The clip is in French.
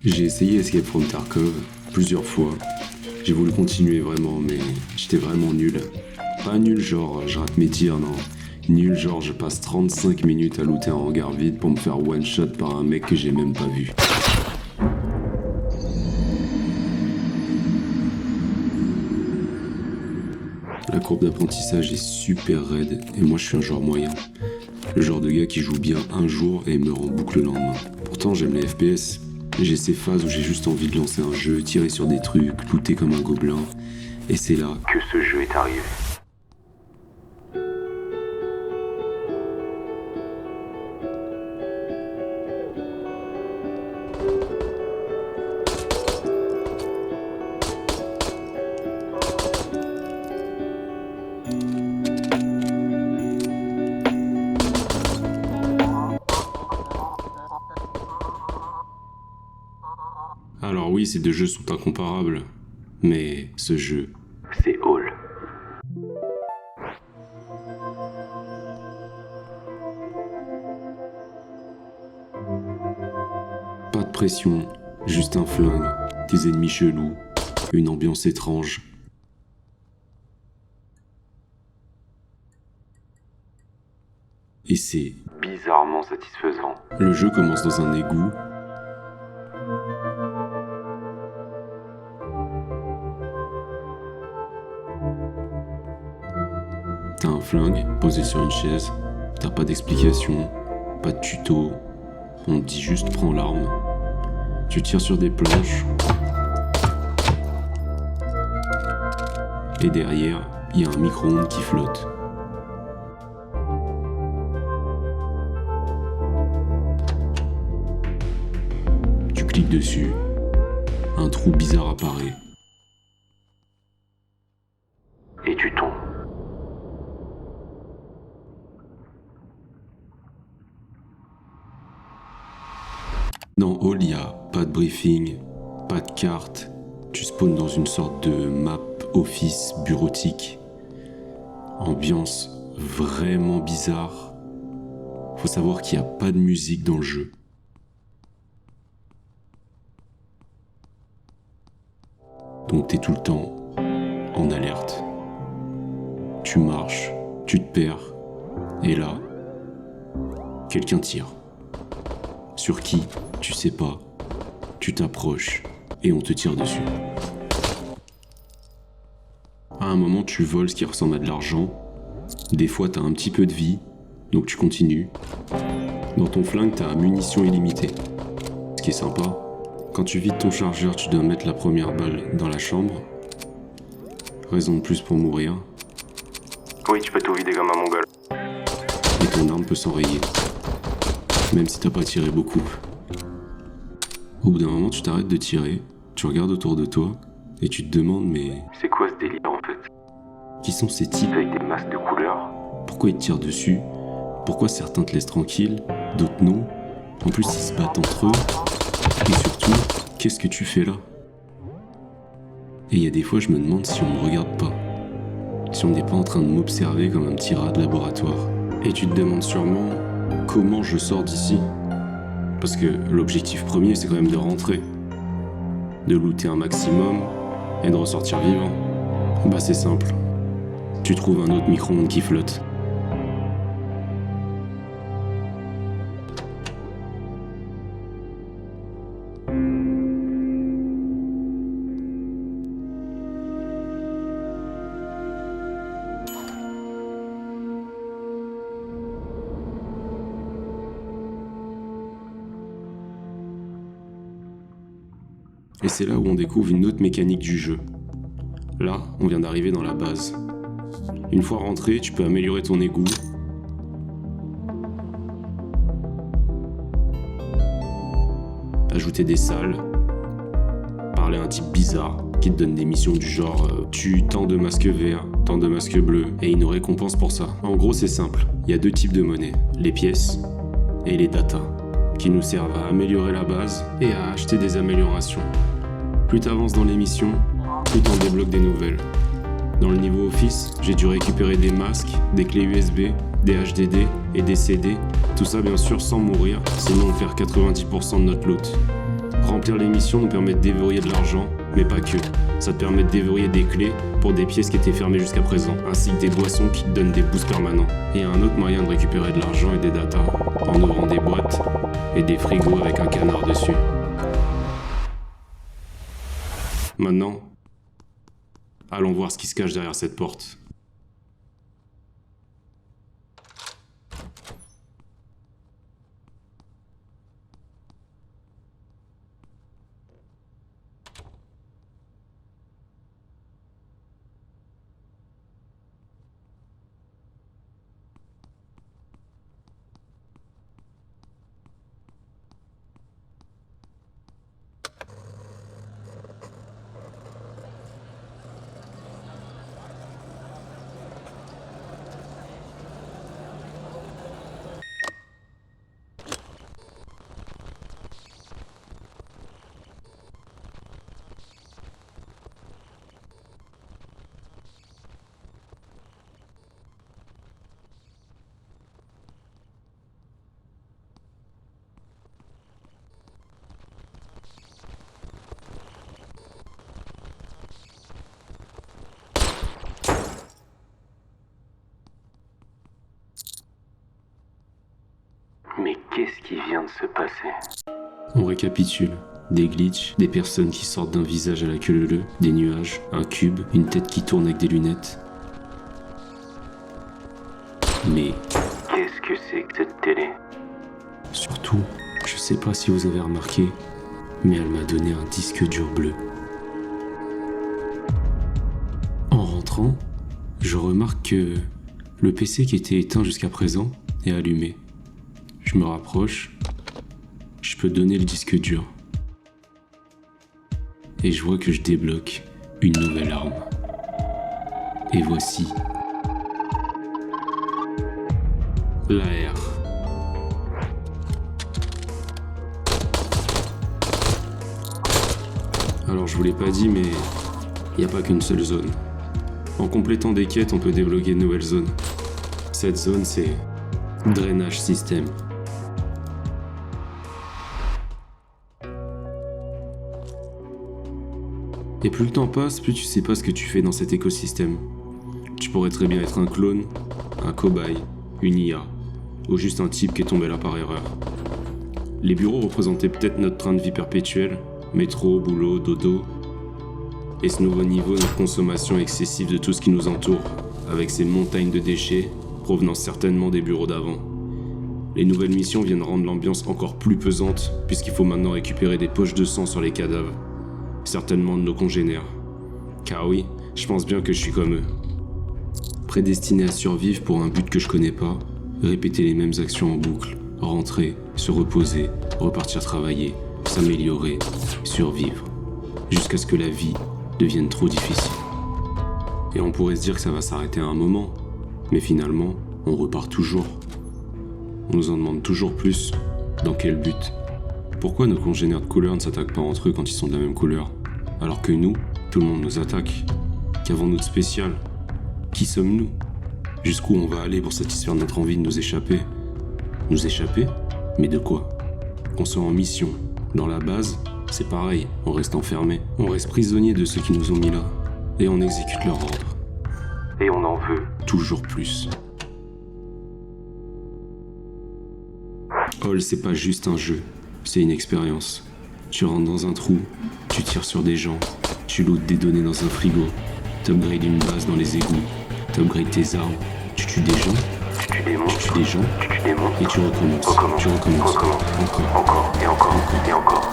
J'ai essayé Escape from Tarkov plusieurs fois. J'ai voulu continuer vraiment, mais j'étais vraiment nul. Pas nul genre je rate mes tirs, non. Nul genre je passe 35 minutes à looter un hangar vide pour me faire one shot par un mec que j'ai même pas vu. La courbe d'apprentissage est super raide et moi je suis un joueur moyen. Le genre de gars qui joue bien un jour et meurt en boucle le lendemain. Pourtant j'aime les FPS. J'ai ces phases où j'ai juste envie de lancer un jeu, tirer sur des trucs, looter comme un gobelin. Et c'est là que ce jeu est arrivé. Alors oui, ces deux jeux sont incomparables, mais ce jeu, c'est Hall. Pas de pression, juste un flingue, des ennemis chelous, une ambiance étrange. Et c'est bizarrement satisfaisant. Le jeu commence dans un égout. T'as un flingue posé sur une chaise, t'as pas d'explication, pas de tuto, on te dit juste prends l'arme. Tu tires sur des planches. Et derrière, il y a un micro-ondes qui flotte. Tu cliques dessus, un trou bizarre apparaît. Et tu tombes. Dans Hall, il n'y a pas de briefing, pas de carte. Tu spawns dans une sorte de map office bureautique. Ambiance vraiment bizarre. Faut savoir qu'il n'y a pas de musique dans le jeu. Donc t'es tout le temps en alerte. Tu marches, tu te perds, et là, quelqu'un tire. Sur qui, tu sais pas. Tu t'approches et on te tire dessus. À un moment, tu voles ce qui ressemble à de l'argent. Des fois, t'as un petit peu de vie, donc tu continues. Dans ton flingue, t'as munitions illimitées. Ce qui est sympa, quand tu vides ton chargeur, tu dois mettre la première balle dans la chambre. Raison de plus pour mourir. Oui, tu peux tout vider comme un mongol. Et ton arme peut s'enrayer. Même si t'as pas tiré beaucoup. Au bout d'un moment, tu t'arrêtes de tirer, tu regardes autour de toi, et tu te demandes, mais C'est quoi ce délire en fait? qui sont ces types? Avec des masques de couleurs? Pourquoi ils te tirent dessus? Pourquoi certains te laissent tranquille, d'autres non? En plus, ils se battent entre eux. Et surtout, qu'est-ce que tu fais là? Et il y a des fois, je me demande si on me regarde pas. Si on n'est pas en train de m'observer comme un petit rat de laboratoire. Et tu te demandes sûrement comment je sors d'ici. Parce que l'objectif premier, c'est quand même de rentrer. De looter un maximum et de ressortir vivant. Bah c'est simple. Tu trouves un autre micro-ondes qui flotte. Et c'est là où on découvre une autre mécanique du jeu. Là, on vient d'arriver dans la base. Une fois rentré, tu peux améliorer ton égout. Ajouter des salles. Parler à un type bizarre qui te donne des missions du genre tue tant de masques verts, tant de masques bleus, et il nous récompense pour ça. En gros, c'est simple. Il y a deux types de monnaie. Les pièces et les datas, qui nous servent à améliorer la base et à acheter des améliorations. Plus t'avances dans les missions, plus t'en débloques des nouvelles. Dans le niveau Office, j'ai dû récupérer des masques, des clés USB, des HDD et des CD, tout ça bien sûr sans mourir, sinon on perd 90% de notre loot. Remplir les missions nous permet de déverrouiller de l'argent, mais pas que. Ça te permet de déverrouiller des clés pour des pièces qui étaient fermées jusqu'à présent, ainsi que des boissons qui te donnent des boosts permanents. Et un autre moyen de récupérer de l'argent et des datas, en ouvrant des boîtes et des frigos avec un canard dessus. Maintenant, allons voir ce qui se cache derrière cette porte. Mais qu'est-ce qui vient de se passer? On récapitule. Des glitches, des personnes qui sortent d'un visage à la queue leu, des nuages, un cube, une tête qui tourne avec des lunettes. Mais Qu'est-ce que c'est que cette télé? surtout, je sais pas si vous avez remarqué, mais elle m'a donné un disque dur bleu. En rentrant, je remarque que le PC qui était éteint jusqu'à présent est allumé. Je me rapproche, je peux donner le disque dur. Et je vois que je débloque une nouvelle arme. Et voici l'AR. Alors je vous l'ai pas dit, mais il n'y a pas qu'une seule zone. En complétant des quêtes, on peut débloquer de nouvelles zones. Cette zone, c'est Drainage System. Et plus le temps passe, plus tu sais pas ce que tu fais dans cet écosystème. Tu pourrais très bien être un clone, un cobaye, une IA, ou juste un type qui est tombé là par erreur. Les bureaux représentaient peut-être notre train de vie perpétuel, métro, boulot, dodo, et ce nouveau niveau, notre consommation excessive de tout ce qui nous entoure, avec ces montagnes de déchets provenant certainement des bureaux d'avant. Les nouvelles missions viennent rendre l'ambiance encore plus pesante, puisqu'il faut maintenant récupérer des poches de sang sur les cadavres. Certainement de nos congénères. Car oui, je pense bien que je suis comme eux. Prédestiné à survivre pour un but que je connais pas, répéter les mêmes actions en boucle, rentrer, se reposer, repartir travailler, s'améliorer, survivre, jusqu'à ce que la vie devienne trop difficile. Et on pourrait se dire que ça va s'arrêter à un moment, mais finalement, on repart toujours. On nous en demande toujours plus. Dans quel but ? Pourquoi nos congénères de couleur ne s'attaquent pas entre eux quand ils sont de la même couleur ? Alors que nous, tout le monde nous attaque. Qu'avons-nous de spécial ? Qui sommes-nous ? Jusqu'où on va aller pour satisfaire notre envie de nous échapper ? Nous échapper ? Mais de quoi ? Qu'on soit en mission, dans la base, c'est pareil, on reste enfermé. On reste prisonnier de ceux qui nous ont mis là. Et on exécute leur ordre. Et on en veut. Toujours plus. Hall, c'est pas juste un jeu, c'est une expérience. Tu rentres dans un trou, tu tires sur des gens, tu lootes des données dans un frigo, t'upgrades une base dans les égouts, t'upgrades tes armes, tu tues des gens, Tu tues des monstres, tu tues des gens, tu tues des monstres, et tu recommences, tu recommences, encore. encore, et encore, et encore.